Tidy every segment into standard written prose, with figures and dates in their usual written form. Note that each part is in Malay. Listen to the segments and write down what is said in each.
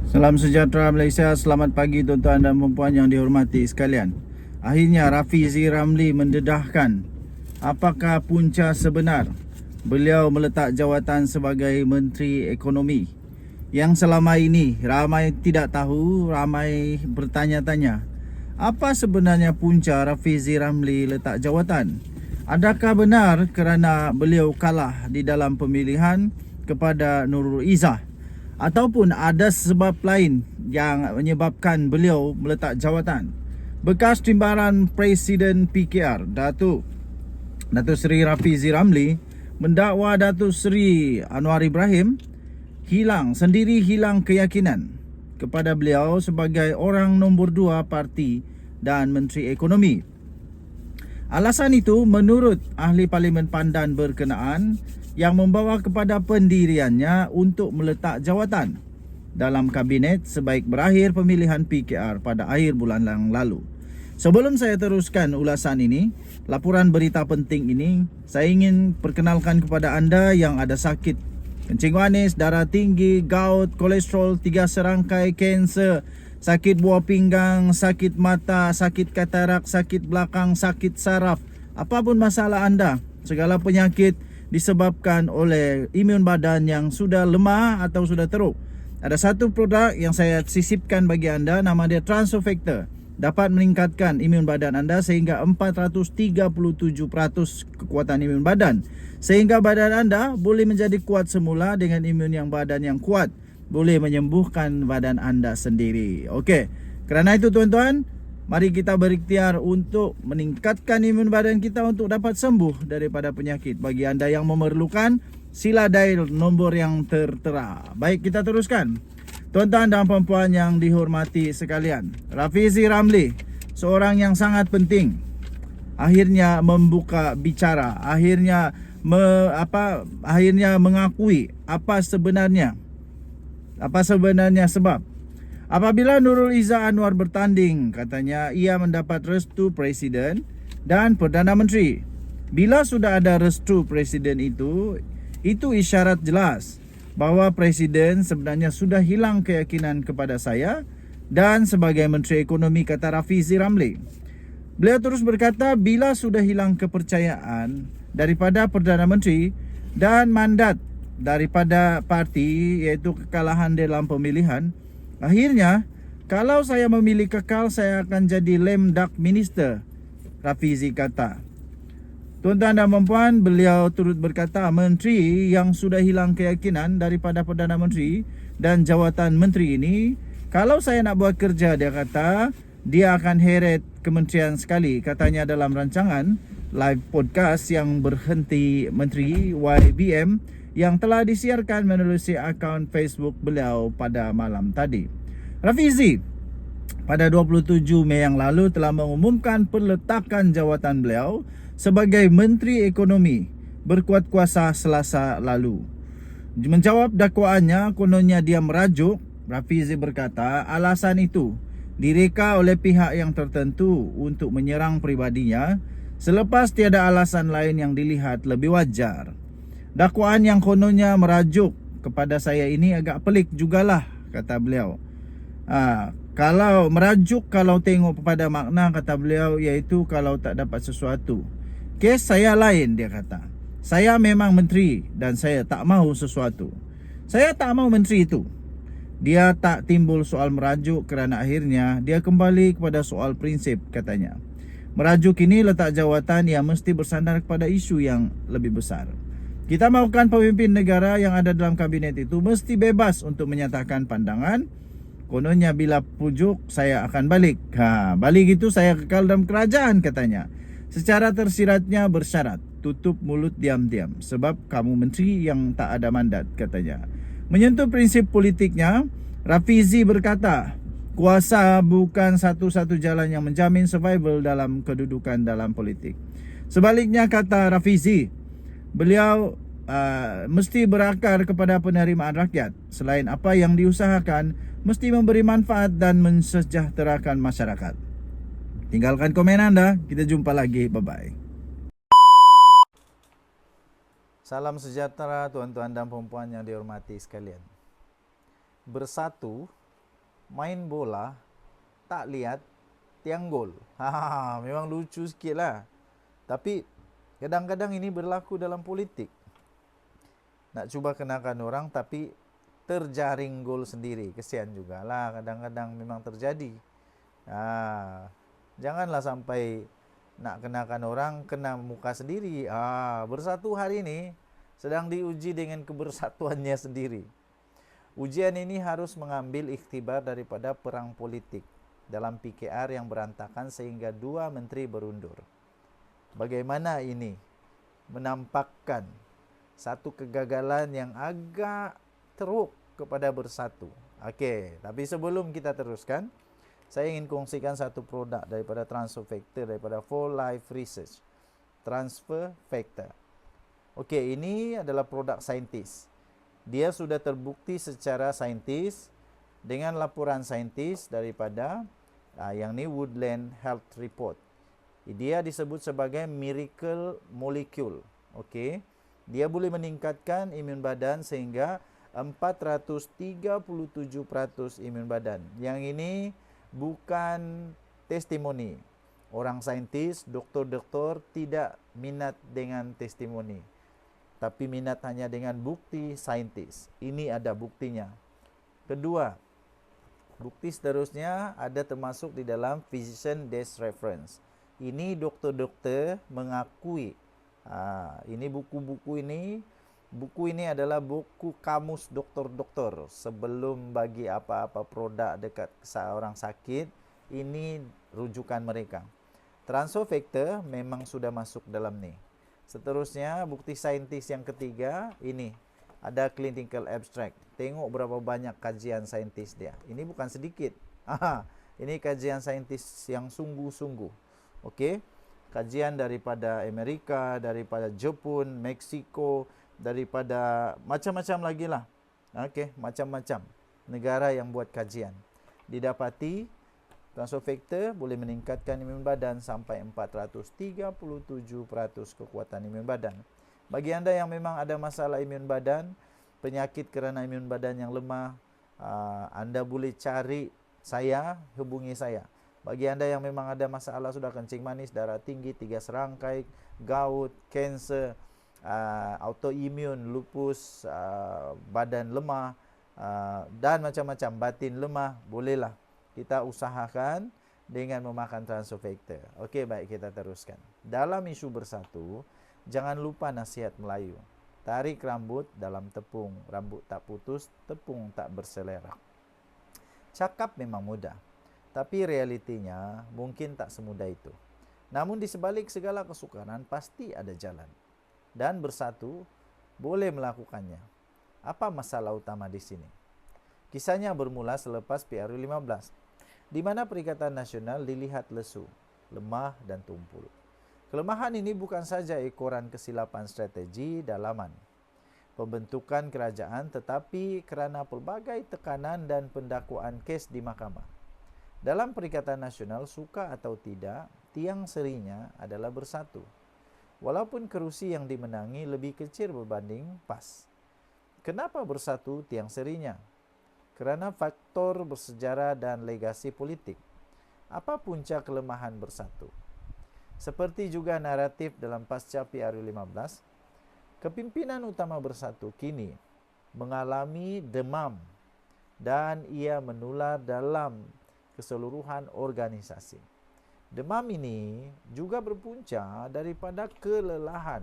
Salam sejahtera Malaysia, selamat pagi tuan-tuan dan puan yang dihormati sekalian. Akhirnya Rafizi Ramli mendedahkan apakah punca sebenar beliau meletak jawatan sebagai Menteri Ekonomi. Yang selama ini ramai tidak tahu, ramai bertanya-tanya, apa sebenarnya punca Rafizi Ramli letak jawatan? Adakah benar kerana beliau kalah di dalam pemilihan kepada Nurul Izzah, ataupun ada sebab lain yang menyebabkan beliau meletak jawatan? Bekas timbalan Presiden PKR Datuk Seri Rafizi Ramli mendakwa Datuk Seri Anwar Ibrahim hilang keyakinan kepada beliau sebagai orang nombor 2 parti dan Menteri Ekonomi. Alasan itu menurut ahli Parlimen Pandan berkenaan yang membawa kepada pendiriannya untuk meletak jawatan dalam kabinet sebaik berakhir pemilihan PKR pada akhir bulan yang lalu. Sebelum saya teruskan ulasan ini, laporan berita penting ini, saya ingin perkenalkan kepada anda yang ada sakit kencing manis, darah tinggi, gout, kolesterol, 3 serangkai, kanser, sakit buah pinggang, sakit mata, sakit katarak, sakit belakang, sakit saraf. Apapun masalah anda, segala penyakit disebabkan oleh imun badan yang sudah lemah atau sudah teruk. Ada satu produk yang saya sisipkan bagi anda, nama dia Transofactor. Dapat meningkatkan imun badan anda sehingga 437% kekuatan imun badan, sehingga badan anda boleh menjadi kuat semula dengan imun badan yang kuat. Boleh menyembuhkan badan anda sendiri. Okey, kerana itu tuan-tuan, mari kita berikhtiar untuk meningkatkan imun badan kita untuk dapat sembuh daripada penyakit. Bagi anda yang memerlukan, sila dial nombor yang tertera. Baik, kita teruskan. Tuan-tuan dan puan yang dihormati sekalian, Rafizi Ramli, seorang yang sangat penting, akhirnya membuka bicara, akhirnya mengakui apa sebenarnya sebab. Apabila Nurul Izzah Anwar bertanding, katanya ia mendapat restu Presiden dan Perdana Menteri. Bila sudah ada restu Presiden itu isyarat jelas bahawa Presiden sebenarnya sudah hilang keyakinan kepada saya dan sebagai Menteri Ekonomi, kata Rafizi Ramli. Beliau terus berkata, bila sudah hilang kepercayaan daripada Perdana Menteri dan mandat daripada parti, iaitu kekalahan dalam pemilihan, akhirnya kalau saya memilih kekal, saya akan jadi lame duck minister, Rafizi kata. Tuan-tuan dan puan, beliau turut berkata, menteri yang sudah hilang keyakinan daripada Perdana Menteri dan jawatan menteri ini, kalau saya nak buat kerja, dia kata, dia akan heret kementerian sekali, katanya dalam rancangan live podcast yang berhenti Menteri YBM yang telah disiarkan menerusi akaun Facebook beliau pada malam tadi. Rafizi pada 27 Mei yang lalu telah mengumumkan peletakan jawatan beliau sebagai Menteri Ekonomi berkuat kuasa Selasa lalu. Menjawab dakwaannya, kononnya dia merajuk, Rafizi berkata, alasan itu direka oleh pihak yang tertentu untuk menyerang pribadinya selepas tiada alasan lain yang dilihat lebih wajar. Dakwaan yang kononnya merajuk kepada saya ini agak pelik jugalah, kata beliau. Kalau merajuk, kalau tengok kepada makna, kata beliau, iaitu kalau tak dapat sesuatu. Kes saya lain, dia kata. Saya memang menteri dan saya tak mahu sesuatu. Saya tak mahu menteri itu. Dia tak timbul soal merajuk kerana akhirnya dia kembali kepada soal prinsip, katanya. Merajuk ini letak jawatan yang mesti bersandar kepada isu yang lebih besar. Kita mahukan pemimpin negara yang ada dalam kabinet itu mesti bebas untuk menyatakan pandangan. Kononnya bila pujuk, saya akan balik. Balik itu saya kekal dalam kerajaan, katanya. Secara tersiratnya bersyarat, tutup mulut diam-diam sebab kamu menteri yang tak ada mandat, katanya. Menyentuh prinsip politiknya, Rafizi berkata, kuasa bukan satu-satu jalan yang menjamin survival dalam kedudukan dalam politik. Sebaliknya, kata Rafizi, beliau mesti berakar kepada penerimaan rakyat. Selain apa yang diusahakan, mesti memberi manfaat dan mensejahterakan masyarakat. Tinggalkan komen anda. Kita jumpa lagi. Bye-bye. Salam sejahtera tuan-tuan dan puan yang dihormati sekalian. Bersatu main bola tak lihat tiang gol. Memang lucu sikit lah. Tapi kadang-kadang ini berlaku dalam politik. Nak cuba kenakan orang tapi terjaring gol sendiri. Kesian jugalah, kadang-kadang memang terjadi. Janganlah sampai nak kenakan orang kena muka sendiri. Bersatu hari ini sedang diuji dengan kebersatuannya sendiri. Ujian ini harus mengambil ikhtibar daripada perang politik dalam PKR yang berantakan sehingga 2 menteri berundur. Bagaimana ini menampakkan satu kegagalan yang agak teruk kepada bersatu. Okey, tapi sebelum kita teruskan, saya ingin kongsikan satu produk daripada Transfer Factor, daripada For Life Research. Transfer Factor. Okey, ini adalah produk saintis. Dia sudah terbukti secara saintis dengan laporan saintis daripada yang ni Woodland Health Report. Dia disebut sebagai miracle molecule. Okey. Dia boleh meningkatkan imun badan sehingga 437% imun badan. Yang ini bukan testimoni. Orang saintis, doktor-doktor tidak minat dengan testimoni, tapi minat hanya dengan bukti saintis. Ini ada buktinya. Kedua, bukti seterusnya ada termasuk di dalam Physician Desk Reference. Ini doktor-doktor mengakui. Ini buku ini adalah buku kamus doktor-doktor. Sebelum bagi apa-apa produk dekat seorang sakit, ini rujukan mereka. Transfer Factor memang sudah masuk dalam ni. Seterusnya, bukti saintis yang ketiga, ini ada clinical abstract. Tengok berapa banyak kajian saintis dia. Ini bukan sedikit. Ini kajian saintis yang sungguh-sungguh. Okey. Kajian daripada Amerika, daripada Jepun, Meksiko, daripada macam-macam lagi lah. Okey, macam-macam negara yang buat kajian. Didapati transfer factor boleh meningkatkan imun badan sampai 437% kekuatan imun badan. Bagi anda yang memang ada masalah imun badan, penyakit kerana imun badan yang lemah, anda boleh cari saya, hubungi saya. Bagi anda yang memang ada masalah sudah kencing manis, darah tinggi, 3 serangkai, gout, kanser, autoimun, lupus, badan lemah, dan macam-macam, batin lemah, bolehlah kita usahakan dengan memakan transfer factor. Okey, baik, kita teruskan. Dalam isu bersatu, jangan lupa nasihat Melayu. Tarik rambut dalam tepung, rambut tak putus, tepung tak berselerak. Cakap memang mudah, tapi realitinya mungkin tak semudah itu. Namun di sebalik segala kesukaran pasti ada jalan. Dan bersatu boleh melakukannya. Apa masalah utama di sini? Kisahnya bermula selepas PRU 15, di mana Perikatan Nasional dilihat lesu, lemah dan tumpul. Kelemahan ini bukan saja ekoran kesilapan strategi dalaman pembentukan kerajaan, tetapi kerana pelbagai tekanan dan pendakwaan kes di mahkamah. Dalam Perikatan Nasional, suka atau tidak, tiang serinya adalah bersatu. Walaupun kerusi yang dimenangi lebih kecil berbanding PAS. Kenapa bersatu tiang serinya? Kerana faktor bersejarah dan legasi politik. Apa punca kelemahan bersatu? Seperti juga naratif dalam pasca PRU 15, kepimpinan utama bersatu kini mengalami demam dan ia menular dalam keseluruhan organisasi. Demam ini juga berpunca daripada kelelahan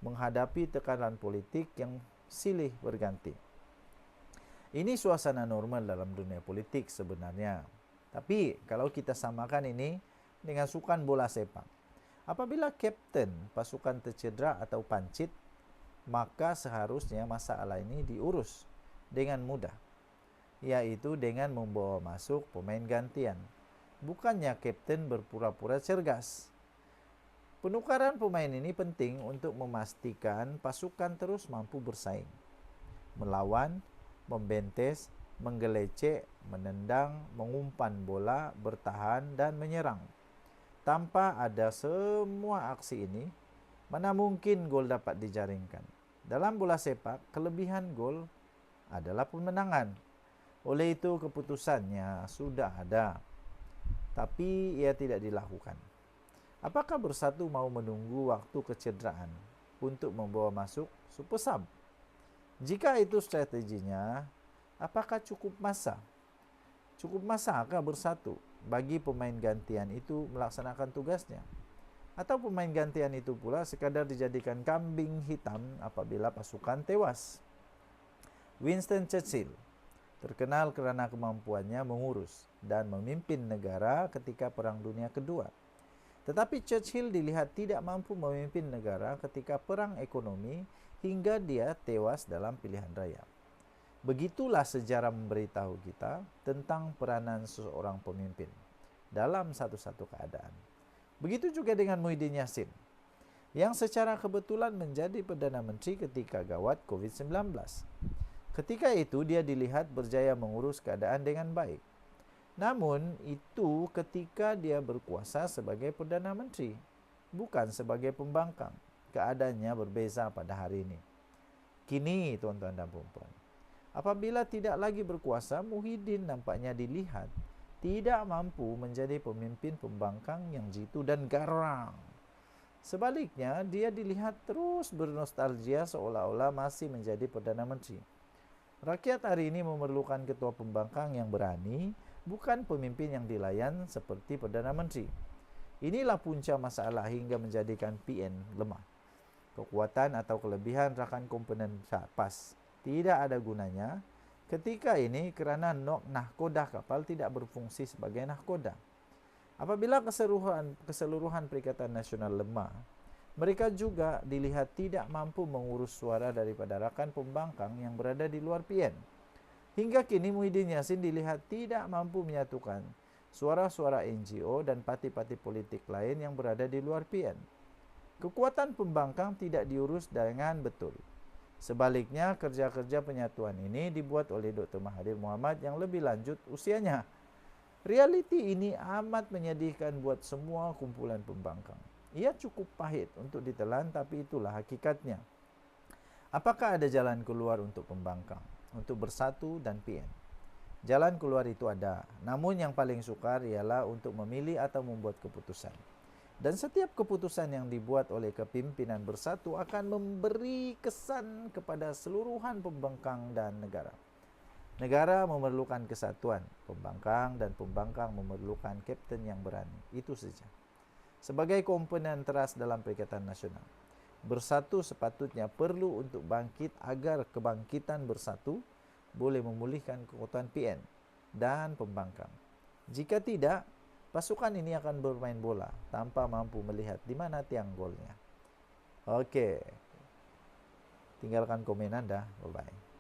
menghadapi tekanan politik yang silih berganti. Ini suasana normal dalam dunia politik sebenarnya. Tapi kalau kita samakan ini dengan sukan bola sepak. Apabila kapten pasukan tercedera atau pancit, maka seharusnya masalah ini diurus dengan mudah, iaitu dengan membawa masuk pemain gantian. Bukannya kapten berpura-pura cergas. Penukaran pemain ini penting untuk memastikan pasukan terus mampu bersaing, melawan, membentes, menggelecek, menendang, mengumpan bola, bertahan dan menyerang. Tanpa ada semua aksi ini, mana mungkin gol dapat dijaringkan? Dalam bola sepak, kelebihan gol adalah kemenangan. Oleh itu keputusannya sudah ada, tapi ia tidak dilakukan. Apakah Bersatu mau menunggu waktu kecederaan untuk membawa masuk Super Sub? Jika itu strateginya, apakah cukup masa? Cukup masakah Bersatu bagi pemain gantian itu melaksanakan tugasnya? Atau pemain gantian itu pula sekadar dijadikan kambing hitam apabila pasukan tewas? Winston Churchill terkenal karena kemampuannya mengurus dan memimpin negara ketika Perang Dunia Kedua. Tetapi Churchill dilihat tidak mampu memimpin negara ketika perang ekonomi hingga dia tewas dalam pilihan raya. Begitulah sejarah memberitahu kita tentang peranan seseorang pemimpin dalam satu-satu keadaan. Begitu juga dengan Muhyiddin Yassin, yang secara kebetulan menjadi Perdana Menteri ketika gawat COVID-19. Ketika itu dia dilihat berjaya mengurus keadaan dengan baik. Namun itu ketika dia berkuasa sebagai Perdana Menteri, bukan sebagai pembangkang. Keadaannya berbeza pada hari ini. Kini tuan-tuan dan puan-puan, apabila tidak lagi berkuasa, Muhyiddin nampaknya dilihat tidak mampu menjadi pemimpin pembangkang yang jitu dan garang. Sebaliknya, dia dilihat terus bernostalgia seolah-olah masih menjadi Perdana Menteri. Rakyat hari ini memerlukan ketua pembangkang yang berani, bukan pemimpin yang dilayan seperti Perdana Menteri. Inilah punca masalah hingga menjadikan PN lemah. Kekuatan atau kelebihan rakan komponen pas tidak ada gunanya ketika ini kerana nahkoda kapal tidak berfungsi sebagai nahkoda. Apabila keseluruhan Perikatan Nasional lemah, mereka juga dilihat tidak mampu mengurus suara daripada rakan pembangkang yang berada di luar PN. Hingga kini Muhyiddin Yassin dilihat tidak mampu menyatukan suara-suara NGO dan parti-parti politik lain yang berada di luar PN. Kekuatan pembangkang tidak diurus dengan betul. Sebaliknya, kerja-kerja penyatuan ini dibuat oleh Dr. Mahathir Mohamad yang lebih lanjut usianya. Realiti ini amat menyedihkan buat semua kumpulan pembangkang. Ia cukup pahit untuk ditelan, tapi itulah hakikatnya. Apakah ada jalan keluar untuk pembangkang, untuk Bersatu dan PN? Jalan keluar itu ada, namun yang paling sukar ialah untuk memilih atau membuat keputusan. Dan setiap keputusan yang dibuat oleh kepimpinan Bersatu akan memberi kesan kepada seluruhan pembangkang dan negara. Negara memerlukan kesatuan, pembangkang dan pembangkang memerlukan kapten yang berani. Itu saja. Sebagai komponen teras dalam Perikatan Nasional, Bersatu sepatutnya perlu untuk bangkit agar kebangkitan Bersatu boleh memulihkan kekuatan PN dan pembangkang. Jika tidak, pasukan ini akan bermain bola tanpa mampu melihat di mana tiang golnya. Oke, tinggalkan komen Anda. Bye-bye.